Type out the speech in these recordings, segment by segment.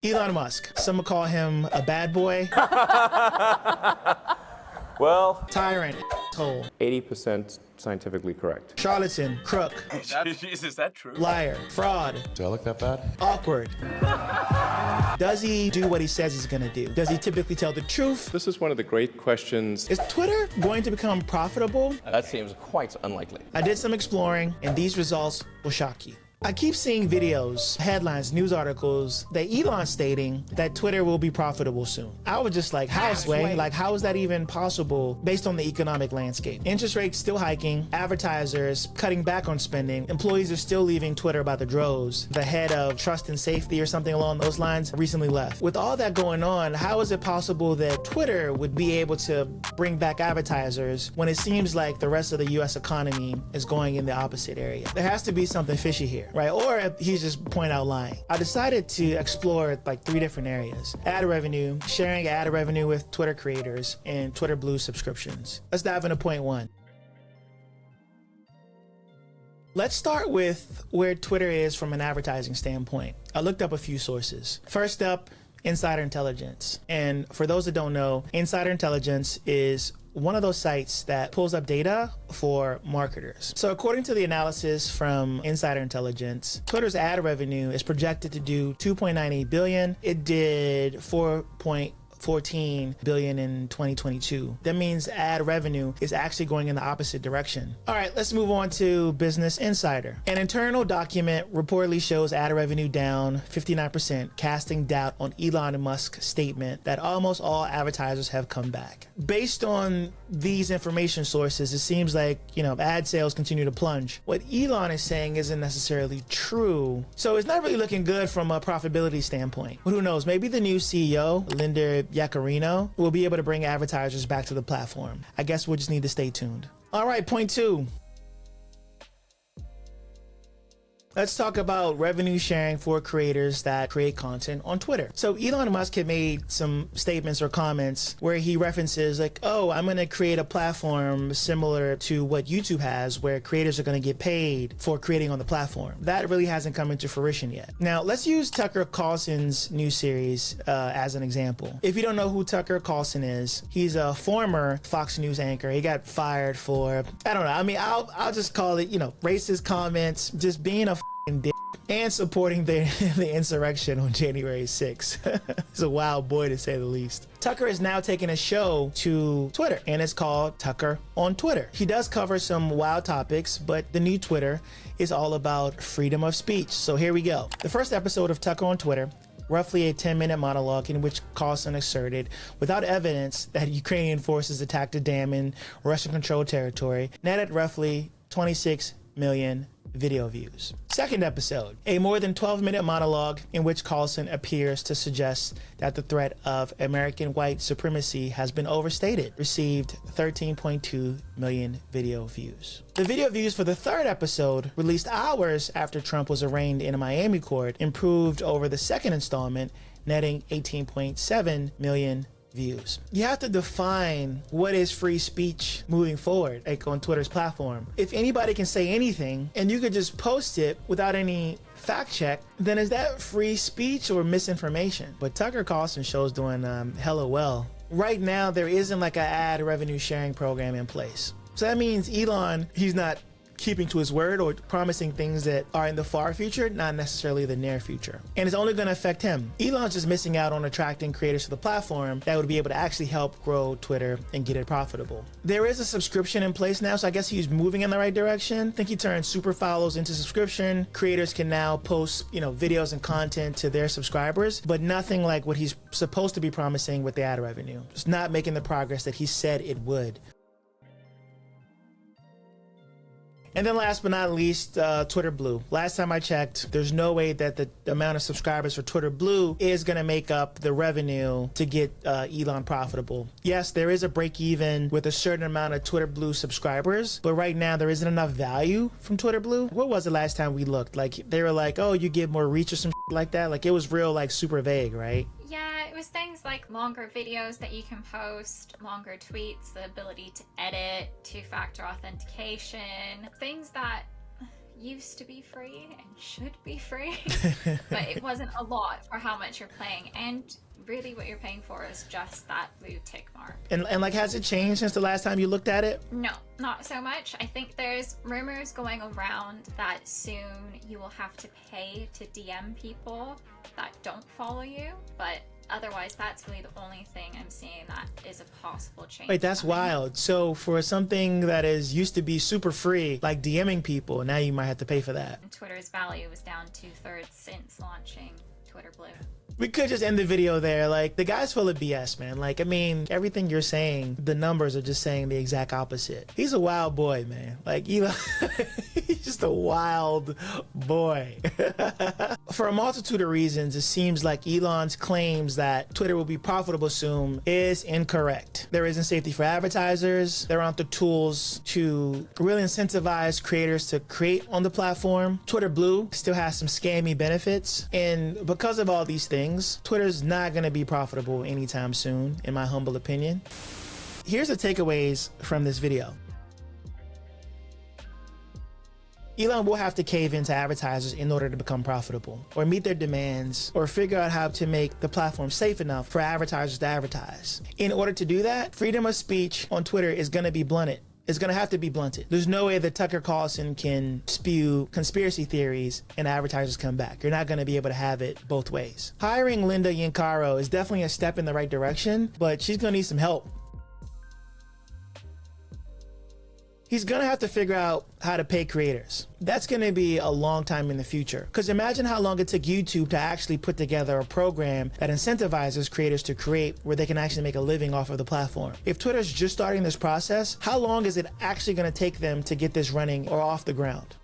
Elon Musk. Some would call him a bad boy. Well, Tyrant, asshole. 80% scientifically correct. Charlatan, crook, Jeez, is that true? liar, fraud, Do I look that bad? awkward. Does he do what he says he's gonna do? Does he typically tell the truth? This is one of the great questions. Is Twitter going to become profitable? That seems quite unlikely. I did some exploring, and these results will shock you. I keep seeing videos, headlines, news articles that Elon's stating that Twitter will be profitable soon. I was just like, how, Sway? Like, how is that even possible based on the economic landscape? Interest rates still hiking, advertisers cutting back on spending, employees are still leaving Twitter by the droves. The head of trust and safety or something along those lines recently left. With all that going on, how is it possible that Twitter would be able to bring back advertisers when it seems like the rest of the US economy is going in the opposite area? There has to be something fishy here. Right? Or he's just point out lying. I decided to explore like 3 different areas: ad revenue, sharing ad revenue with Twitter creators, and Twitter Blue subscriptions. Let's dive into point 1. Let's start with where Twitter is from an advertising standpoint. I looked up a few sources. First up, Insider Intelligence. And for those that don't know, Insider Intelligence is one of those sites that pulls up data for marketers. So according to the analysis from Insider Intelligence, Twitter's ad revenue is projected to do 2.98 billion. It did 4.14 billion in 2022. That means ad revenue is actually going in the opposite direction. All right, let's move on to Business Insider. An internal document reportedly shows ad revenue down 59%, casting doubt on Elon Musk's statement that almost all advertisers have come back. Based on these information sources, it seems like, ad sales continue to plunge. What Elon is saying isn't necessarily true. So it's not really looking good from a profitability standpoint. But who knows, maybe the new CEO, Linda Yaccarino, will be able to bring advertisers back to the platform. I guess we'll just need to stay tuned. All right, point 2. Let's talk about revenue sharing for creators that create content on Twitter. So Elon Musk had made some statements or comments where he references like, oh, I'm going to create a platform similar to what YouTube has where creators are going to get paid for creating on the platform. That really hasn't come into fruition yet. Now, let's use Tucker Carlson's new series as an example. If you don't know who Tucker Carlson is, he's a former Fox News anchor. He got fired for, I don't know. I mean, I'll just call it, racist comments, just being a dick, and supporting the insurrection on January 6th. He's a wild boy to say the least. Tucker is now taking a show to Twitter, and it's called Tucker on Twitter. He does cover some wild topics, but the new Twitter is all about freedom of speech. So here we go. The first episode of Tucker on Twitter, roughly a 10-minute monologue in which Carlson asserted, without evidence, that Ukrainian forces attacked a dam in Russian-controlled territory, netted roughly 26 million video views. Second episode, a more than 12-minute monologue in which Carlson appears to suggest that the threat of American white supremacy has been overstated, received 13.2 million video views. The video views for the third episode, released hours after Trump was arraigned in a Miami court, improved over the second installment, netting 18.7 million views. You have to define what is free speech moving forward, like on Twitter's platform. If anybody can say anything and you could just post it without any fact check, then is that free speech or misinformation? But Tucker Carlson show's doing hella well. Right now, there isn't like an ad revenue sharing program in place. So that means Elon, he's not keeping to his word or promising things that are in the far future, not necessarily the near future. And it's only going to affect him. Elon's just missing out on attracting creators to the platform that would be able to actually help grow Twitter and get it profitable. There is a subscription in place now, so I guess he's moving in the right direction. I think he turned super follows into subscription. Creators can now post, videos and content to their subscribers, but nothing like what he's supposed to be promising with the ad revenue. It's not making the progress that he said it would. And then last but not least, Twitter Blue. Last time I checked, there's no way that the amount of subscribers for Twitter Blue is going to make up the revenue to get Elon profitable. Yes, there is a break even with a certain amount of Twitter Blue subscribers, but right now there isn't enough value from Twitter Blue. What was the last time we looked? Like they were like, oh, you get more reach or some like that. Like it was real, like super vague, right? Yeah, it was things like longer videos that you can post, longer tweets, the ability to edit, two-factor authentication, things that used to be free and should be free, but it wasn't a lot for how much you're paying. And really what you're paying for is just that blue tick mark. And like, has it changed since the last time you looked at it? No, not so much. I think there's rumors going around that soon you will have to pay to DM people that don't follow you, but otherwise that's really the only thing I'm seeing that is a possible change. Wait, that's wild. So for something that is used to be super free, like DMing people, now you might have to pay for that. Twitter's value was down 2/3 since launching Twitter Blue. We could just end the video there. Like, the guy's full of BS, man. Like, I mean, everything you're saying, the numbers are just saying the exact opposite. He's a wild boy, man. Like, Elon, he's just a wild boy. For a multitude of reasons, it seems like Elon's claims that Twitter will be profitable soon is incorrect. There isn't safety for advertisers. There aren't the tools to really incentivize creators to create on the platform. Twitter Blue still has some scammy benefits. And because of all these things, Twitter's not going to be profitable anytime soon, in my humble opinion. Here's the takeaways from this video. Elon will have to cave into advertisers in order to become profitable, or meet their demands, or figure out how to make the platform safe enough for advertisers to advertise. In order to do that, freedom of speech on Twitter is going to be blunted. It's going to have to be blunted. There's no way that Tucker Carlson can spew conspiracy theories and advertisers come back. You're not going to be able to have it both ways. Hiring Linda Yancaro is definitely a step in the right direction, but she's going to need some help. He's going to have to figure out how to pay creators. That's going to be a long time in the future. Because imagine how long it took YouTube to actually put together a program that incentivizes creators to create where they can actually make a living off of the platform. If Twitter's just starting this process, how long is it actually going to take them to get this running or off the ground?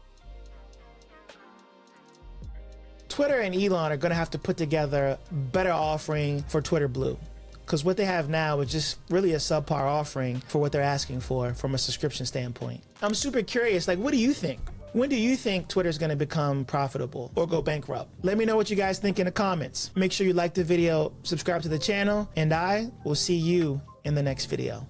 Twitter and Elon are going to have to put together a better offering for Twitter Blue. Because what they have now is just really a subpar offering for what they're asking for from a subscription standpoint. I'm super curious, like, what do you think? When do you think Twitter's gonna become profitable or go bankrupt? Let me know what you guys think in the comments. Make sure you like the video, subscribe to the channel, and I will see you in the next video.